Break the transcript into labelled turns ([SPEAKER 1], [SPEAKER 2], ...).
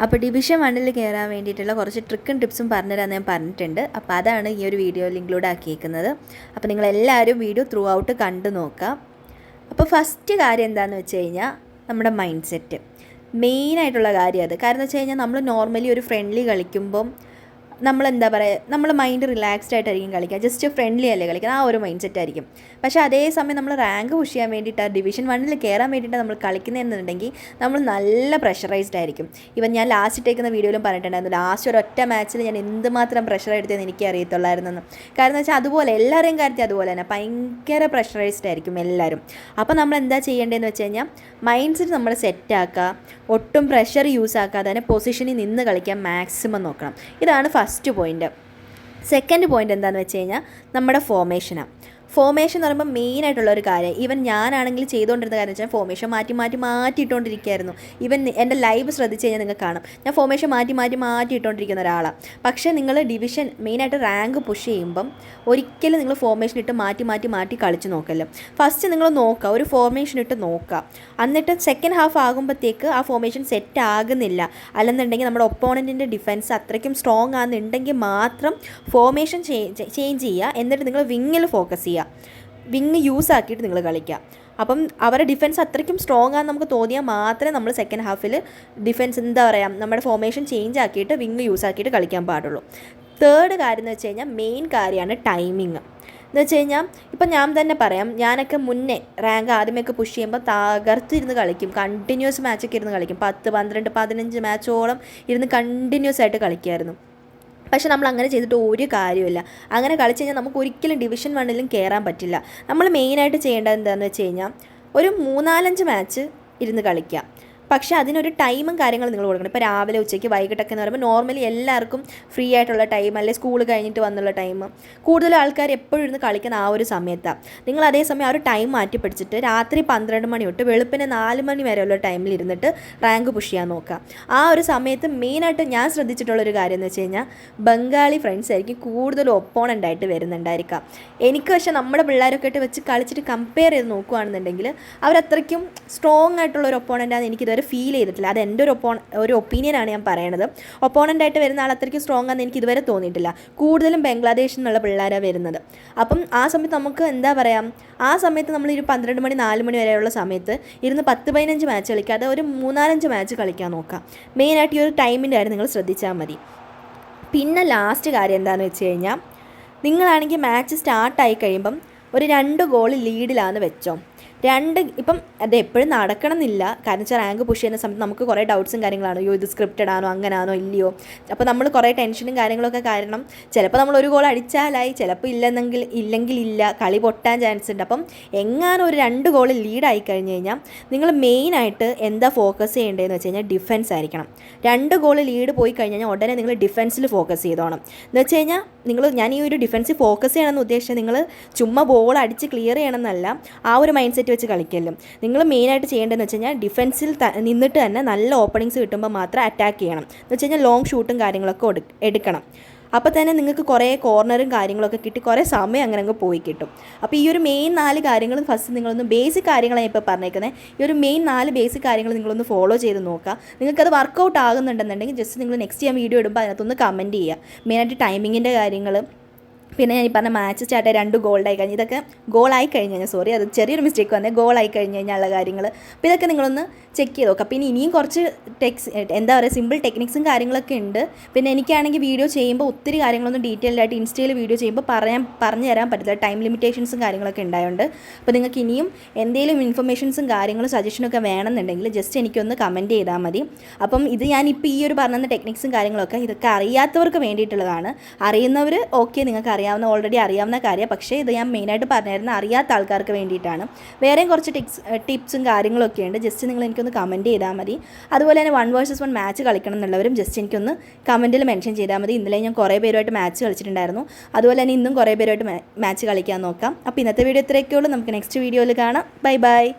[SPEAKER 1] അപ്പോൾ ഡിവിഷൻ 1 കയറാൻ വേണ്ടിയിട്ടുള്ള കുറച്ച് ട്രിക്കും ടിപ്സും പറഞ്ഞുതരാൻ ഞാൻ പറഞ്ഞിട്ടുണ്ട്. അപ്പോൾ അതാണ് ഈ ഒരു വീഡിയോയിൽ ഇൻക്ലൂഡ് ആക്കിയേക്കുന്നത്. അപ്പോൾ നിങ്ങളെല്ലാവരും വീഡിയോ ത്രൂ ഔട്ട് കണ്ടു നോക്കാം. അപ്പോൾ ഫസ്റ്റ് കാര്യം എന്താണെന്ന് വെച്ച് കഴിഞ്ഞാൽ നമ്മുടെ മൈൻഡ് സെറ്റ് മെയിനായിട്ടുള്ള കാര്യം അത്. കാരണം എന്ന് വെച്ച് കഴിഞ്ഞാൽ നമ്മൾ നോർമലി ഒരു ഫ്രണ്ട്ലി കളിക്കുമ്പം നമ്മളെന്താ പറയുക, നമ്മൾ മൈൻഡ് റിലാക്സ്ഡ് ആയിട്ടായിരിക്കും കളിക്കുക, ജസ്റ്റ് ഫ്രണ്ട്ലി അല്ലേ കളിക്കുക, ആ ഒരു മൈൻഡ് സെറ്റ് ആയിരിക്കും. പക്ഷേ അതേസമയം നമ്മൾ റാങ്ക് പുഷ് ചെയ്യാൻ വേണ്ടിയിട്ട് ഡിവിഷൻ 1 കയറാൻ വേണ്ടിയിട്ട് നമ്മൾ കളിക്കുന്നതെന്നുണ്ടെങ്കിൽ നമ്മൾ നല്ല പ്രഷറൈസ്ഡ് ആയിരിക്കും. ഇവൻ ഞാൻ ലാസ്റ്റ് ഇട്ടേക്കുന്ന വീഡിയോയിലും പറഞ്ഞിട്ടുണ്ടായിരുന്നു, ലാസ്റ്റ് ഒരു ഒറ്റ മാച്ചിൽ ഞാൻ എന്തുമാത്രം പ്രഷർ എടുത്തതെന്ന് എനിക്ക് അറിയത്തുള്ളായിരുന്നെന്ന്. കാരണം എന്ന് വെച്ചാൽ അതുപോലെ എല്ലാവരെയും കാര്യത്തിൽ അതുപോലെ തന്നെ ഭയങ്കര പ്രഷറൈസ്ഡ് ആയിരിക്കും എല്ലാവരും. അപ്പോൾ നമ്മൾ എന്താ ചെയ്യേണ്ടതെന്ന് വെച്ച് കഴിഞ്ഞാൽ മൈൻഡ് സെറ്റ് നമ്മൾ സെറ്റാക്കുക, ഒട്ടും പ്രഷർ യൂസ് ആക്കാതെ തന്നെ പൊസിഷനിൽ നിന്ന് കളിക്കാൻ മാക്സിമം നോക്കണം. ഇതാണ് ഫസ്റ്റ് പോയിൻ്റ്. സെക്കൻഡ് പോയിൻ്റ് എന്താണെന്ന് വെച്ച് കഴിഞ്ഞാൽ നമ്മുടെ ഫോർമേഷനാണ്. ഫോർമേഷൻ എന്ന് പറയുമ്പോൾ മെയിനായിട്ടുള്ളൊരു കാര്യം, ഈവൻ ഞാനാണെങ്കിൽ ചെയ്തുകൊണ്ടിരുന്ന കാര്യം വെച്ചാൽ ഫോർമേഷൻ മാറ്റി ഇട്ടുകൊണ്ടിരിക്കുകയായിരുന്നു. ഈവൻ എൻ്റെ ലൈവ് ശ്രദ്ധിച്ച് കഴിഞ്ഞാൽ നിങ്ങൾക്ക് കാണും, ഞാൻ ഫോർമേഷൻ മാറ്റി ഇട്ടുകൊണ്ടിരിക്കുന്ന ഒരാളാണ്. പക്ഷേ നിങ്ങൾ ഡിവിഷൻ മെയിനായിട്ട് റാങ്ക് പുഷ് ചെയ്യുമ്പം ഒരിക്കലും നിങ്ങൾ ഫോർമേഷൻ ഇട്ട് മാറ്റി കളിച്ച് നോക്കല്ലോ. ഫസ്റ്റ് നിങ്ങൾ നോക്കുക, ഒരു ഫോർമേഷൻ ഇട്ട് നോക്കുക, എന്നിട്ട് സെക്കൻഡ് ഹാഫ് ആകുമ്പോഴത്തേക്ക് ആ ഫോർമേഷൻ സെറ്റ് ആകുന്നില്ല, അല്ലെന്നുണ്ടെങ്കിൽ നമ്മുടെ ഒപ്പോണൻറ്റിൻ്റെ ഡിഫൻസ് അത്രയ്ക്കും സ്ട്രോങ് ആണെന്നുണ്ടെങ്കിൽ മാത്രം ഫോർമേഷൻ ചേഞ്ച് ചെയ്യുക. എന്നിട്ട് നിങ്ങൾ വിങ്ങിൽ ഫോക്കസ് ചെയ്യുക, വിങ് യൂസ് ആക്കിയിട്ട് നിങ്ങൾ കളിക്കുക. അപ്പം അവരുടെ ഡിഫൻസ് അത്രയ്ക്കും സ്ട്രോങ് ആണെന്ന് നമുക്ക് തോന്നിയാൽ മാത്രമേ നമ്മൾ സെക്കൻഡ് ഹാഫിൽ ഡിഫൻസ് എന്താ പറയുക നമ്മുടെ ഫോർമേഷൻ ചേഞ്ച് ആക്കിയിട്ട് വിങ് യൂസ് ആക്കിയിട്ട് കളിക്കാൻ പാടുള്ളൂ. തേർഡ് കാര്യം എന്ന് വെച്ച് കഴിഞ്ഞാൽ മെയിൻ കാര്യമാണ് ടൈമിങ്. എന്ന് വെച്ച് കഴിഞ്ഞാൽ ഇപ്പം ഞാൻ തന്നെ പറയാം, ഞാനൊക്കെ മുന്നേ റാങ്ക് ആദ്യമൊക്കെ പുഷ് ചെയ്യുമ്പോൾ തകർത്തിരുന്ന് കളിക്കും, കണ്ടിന്യൂസ് മാച്ചൊക്കെ ഇരുന്ന് കളിക്കും, 10, 12, 15 മാച്ചോളം ഇരുന്ന് കണ്ടിന്യൂസ് ആയിട്ട് കളിക്കുമായിരുന്നു. പക്ഷേ നമ്മൾ അങ്ങനെ ചെയ്തിട്ട് ഒരു കാര്യമില്ല. അങ്ങനെ കളിച്ച് കഴിഞ്ഞാൽ നമുക്ക് ഒരിക്കലും ഡിവിഷൻ 1 കയറാൻ പറ്റില്ല. നമ്മൾ മെയിനായിട്ട് ചെയ്യേണ്ടത് എന്താണെന്ന് വെച്ച് കഴിഞ്ഞാൽ ഒരു 3-4 മാച്ച് ഇരുന്ന് കളിക്കുക. പക്ഷേ അതിനൊരു ടൈമും കാര്യങ്ങളും നിങ്ങൾ കൊടുക്കണം. ഇപ്പോൾ രാവിലെ ഉച്ചയ്ക്ക് വൈകിട്ടൊക്കെ എന്ന് പറയുമ്പോൾ നോർമലി എല്ലാവർക്കും ഫ്രീ ആയിട്ടുള്ള ടൈം, അല്ലെങ്കിൽ സ്കൂൾ കഴിഞ്ഞിട്ട് വന്നുള്ള ടൈം, കൂടുതൽ ആൾക്കാർ എപ്പോഴും ഇരുന്ന് കളിക്കുന്ന ആ ഒരു സമയത്താണ്. നിങ്ങൾ അതേസമയം ആ ഒരു ടൈം മാറ്റി പിടിച്ചിട്ട് രാത്രി 12 മണി തൊട്ട് വെളുപ്പിന് 4 മണി വരെയുള്ള ടൈമിൽ ഇരുന്നിട്ട് റാങ്ക് പുഷ് ചെയ്യാൻ നോക്കുക. ആ ഒരു സമയത്ത് മെയിനായിട്ട് ഞാൻ ശ്രദ്ധിച്ചിട്ടുള്ളൊരു കാര്യം എന്ന് വെച്ച് കഴിഞ്ഞാൽ ബംഗാളി ഫ്രണ്ട്സ് ആയിരിക്കും കൂടുതൽ ഒപ്പോണൻ്റായിട്ട് വരുന്നുണ്ടായിരിക്കാം. എനിക്ക് പക്ഷേ നമ്മുടെ പിള്ളേരൊക്കെ ആയിട്ട് വെച്ച് കളിച്ചിട്ട് കമ്പയർ ചെയ്ത് നോക്കുകയാണെന്നുണ്ടെങ്കിൽ അവരത്രയ്ക്കും സ്ട്രോങ് ആയിട്ടുള്ള ഒരു ഒപ്പോണൻ്റാണ് എനിക്കിതുവരെ ഫീൽ ചെയ്തിട്ടില്ല. അത് എൻ്റെ ഒരു ഒപ്പീനിയനാണ് ഞാൻ പറയണത്. ഒപ്പോണൻ്റായിട്ട് വരുന്ന ആൾ അത്രയ്ക്ക് സ്ട്രോങ് ആണെന്ന് എനിക്ക് ഇതുവരെ തോന്നിയിട്ടില്ല. കൂടുതലും ബംഗ്ലാദേശിൽ നിന്നുള്ള പിള്ളേരാണ് വരുന്നത്. അപ്പം ആ സമയത്ത് നമുക്ക് എന്താ പറയുക, ആ സമയത്ത് നമ്മൾ ഒരു 12 മണി 4 മണി വരെയുള്ള സമയത്ത് ഇരുന്ന് 10-15 മാച്ച് കളിക്കാതെ ഒരു 3-4 മാച്ച് കളിക്കാൻ നോക്കാം. മെയിനായിട്ട് ഈ ഒരു ടൈമിൻ്റെ കാര്യം നിങ്ങൾ ശ്രദ്ധിച്ചാൽ മതി. പിന്നെ ലാസ്റ്റ് കാര്യം എന്താണെന്ന് വെച്ച് കഴിഞ്ഞാൽ നിങ്ങളാണെങ്കിൽ മാച്ച് സ്റ്റാർട്ടായി കഴിയുമ്പം ഒരു 2 ഗോൾ ലീഡിലാണെന്ന് വെച്ചോ. ഇപ്പം അത് എപ്പോഴും നടക്കണമെന്നില്ല. കാരണം വെച്ചാൽ റാങ്ക് പുഷ് ചെയ്യുന്ന സമയത്ത് നമുക്ക് കുറേ ഡൗട്ട്സും കാര്യങ്ങളാണ്, ഇത് സ്ക്രിപ്റ്റഡ് ആണോ അങ്ങനാണോ ഇല്ലയോ. അപ്പോൾ നമ്മൾ കുറേ ടെൻഷനും കാര്യങ്ങളൊക്കെ കാരണം ചിലപ്പോൾ നമ്മൾ ഒരു ഗോൾ അടിച്ചാലായി, ചിലപ്പോൾ ഇല്ലെങ്കിൽ ഇല്ല, കളി പൊട്ടാൻ ചാൻസ് ഉണ്ട്. അപ്പം എങ്ങാനും ഒരു 2 ഗോൾ ലീഡായി കഴിഞ്ഞ് കഴിഞ്ഞാൽ നിങ്ങൾ മെയിനായിട്ട് എന്താ ഫോക്കസ് ചെയ്യേണ്ടതെന്ന് വെച്ച് കഴിഞ്ഞാൽ ഡിഫൻസ് ആയിരിക്കണം. 2 ഗോൾ ലീഡ് പോയി കഴിഞ്ഞ് കഴിഞ്ഞാൽ ഉടനെ നിങ്ങൾ ഡിഫൻസിൽ ഫോക്കസ് ചെയ്തോണം. എന്ന് വെച്ച് കഴിഞ്ഞാൽ ഞാൻ ഈ ഒരു ഡിഫൻസിൽ ഫോക്കസ് ചെയ്യണമെന്ന് ഉദ്ദേശിച്ചത് നിങ്ങൾ ചുമ്മാ ബോൾ അടിച്ച് ക്ലിയർ ചെയ്യണമെന്നല്ല, ആ ഒരു മൈൻഡ് സെറ്റ് വെച്ച് കളിക്കല്ലോ. നിങ്ങൾ മെയിനായിട്ട് ചെയ്യേണ്ടതെന്ന് വെച്ച് കഴിഞ്ഞാൽ ഡിഫൻസിൽ നിന്നിട്ട് തന്നെ നല്ല ഓപ്പണിങ്സ് കിട്ടുമ്പോൾ മാത്രം അറ്റാക്ക് ചെയ്യണം. എന്ന് വെച്ച് കഴിഞ്ഞാൽ ലോങ് ഷൂട്ടും കാര്യങ്ങളൊക്കെ എടുക്കണം. അപ്പോൾ തന്നെ നിങ്ങൾക്ക് കുറേ കോർണറും കാര്യങ്ങളൊക്കെ കിട്ടി കുറേ സമയം അങ്ങനെ അങ്ങ് പോയി കിട്ടും. അപ്പോൾ ഈ ഒരു മെയിൻ 4 കാര്യങ്ങൾ ഫസ്റ്റ് നിങ്ങളൊന്ന് ബേസിക് കാര്യങ്ങളാണ് ഇപ്പോൾ പറഞ്ഞേക്കുന്നത്. ഈ ഒരു മെയിൻ 4 ബേസിക് കാര്യങ്ങൾ നിങ്ങളൊന്ന് ഫോളോ ചെയ്ത് നോക്കുക. നിങ്ങൾക്കത് വർക്കൗട്ട് ആകുന്നുണ്ടെന്നുണ്ടെങ്കിൽ ജസ്റ്റ് നിങ്ങൾ നെക്സ്റ്റ് ഞാൻ വീഡിയോ ഇടുമ്പോൾ അതിനകത്തൊന്ന് കമൻറ്റ് ചെയ്യുക. മെയിനായിട്ട് ടൈമിങ്ങിൻ്റെ കാര്യങ്ങൾ, പിന്നെ ഞാൻ ഈ പറഞ്ഞ മാച്ച് സ്റ്റാർട്ടായി 2 ഗോളായി കഴിഞ്ഞ് ഇതൊക്കെ ഗോളായി കഴിഞ്ഞ് കഴിഞ്ഞാൽ അത് ചെറിയൊരു മിസ്റ്റേക്ക് വന്നേ, ഗോളായി കഴിഞ്ഞ് കഴിഞ്ഞാൽ ഉള്ള കാര്യങ്ങൾ. അപ്പോൾ ഇതൊക്കെ നിങ്ങളൊന്ന് ചെക്ക് ചെയ്ത് നോക്കാം. പിന്നെ ഇനിയും കുറച്ച് എന്താ പറയുക സിമ്പിൾ ടെക്നിക്സും കാര്യങ്ങളൊക്കെ ഉണ്ട്. പിന്നെ എനിക്കാണെങ്കിൽ വീഡിയോ ചെയ്യുമ്പോൾ ഒത്തിരി കാര്യങ്ങളൊന്നും ഡീറ്റെയിൽഡ് ആയിട്ട് ഇൻസ്റ്റയിൽ വീഡിയോ ചെയ്യുമ്പോൾ പറഞ്ഞു തരാൻ പറ്റില്ല, ടൈം ലിമിറ്റേഷൻസും കാര്യങ്ങളൊക്കെ ഉണ്ടായതുകൊണ്ട്. അപ്പോൾ നിങ്ങൾക്ക് ഇനിയും എന്തെങ്കിലും ഇൻഫർമേഷൻസും കാര്യങ്ങളും സജഷനൊക്കെ വേണമെന്നുണ്ടെങ്കിൽ ജസ്റ്റ് എനിക്കൊന്ന് കമൻറ്റ് ചെയ്താൽ മതി. അപ്പം ഇത് ഞാനിപ്പോൾ ഈ ഒരു പറഞ്ഞ ടെക്നിക്സും കാര്യങ്ങളൊക്കെ ഇതൊക്കെ അറിയാത്തവർക്ക് വേണ്ടിയിട്ടുള്ളതാണ്. അറിയുന്നവർ ഓക്കെ, നിങ്ങൾക്ക് ഓൾറെഡി അറിയാവുന്ന കാര്യമാണ്. പക്ഷേ ഇത് ഞാൻ മെയിനായിട്ട് പറഞ്ഞിരുന്ന അറിയാത്ത ആൾക്കാർക്ക് വേണ്ടിയിട്ടാണ്. വേറെയും കുറച്ച് ടിപ്സും കാര്യങ്ങളൊക്കെ ഉണ്ട്. ജസ്റ്റ് നിങ്ങൾ എനിക്കൊന്ന് കമൻറ്റ് ചെയ്താൽ മതി. അതുപോലെ തന്നെ 1 vs 1 മാച്ച് കളിക്കണം എന്നുള്ളവരും ജസ്റ്റ് എനിക്കൊന്ന് കമൻറ്റിൽ മെൻഷൻ ചെയ്താൽ മതി. ഇന്നലെ ഞാൻ കുറേ പേരുമായിട്ട് മാച്ച് കളിച്ചിട്ടുണ്ടായിരുന്നു. അതുപോലെ തന്നെ ഇന്നും കുറേ പേരുമായിട്ട് മാച്ച് കളിക്കാൻ നോക്കാം. അപ്പോൾ ഇന്നത്തെ വീഡിയോ ഇത്രയൊക്കെ ഉള്ളൂ. നമുക്ക് നെക്സ്റ്റ് വീഡിയോയിൽ കാണാം. ബൈ.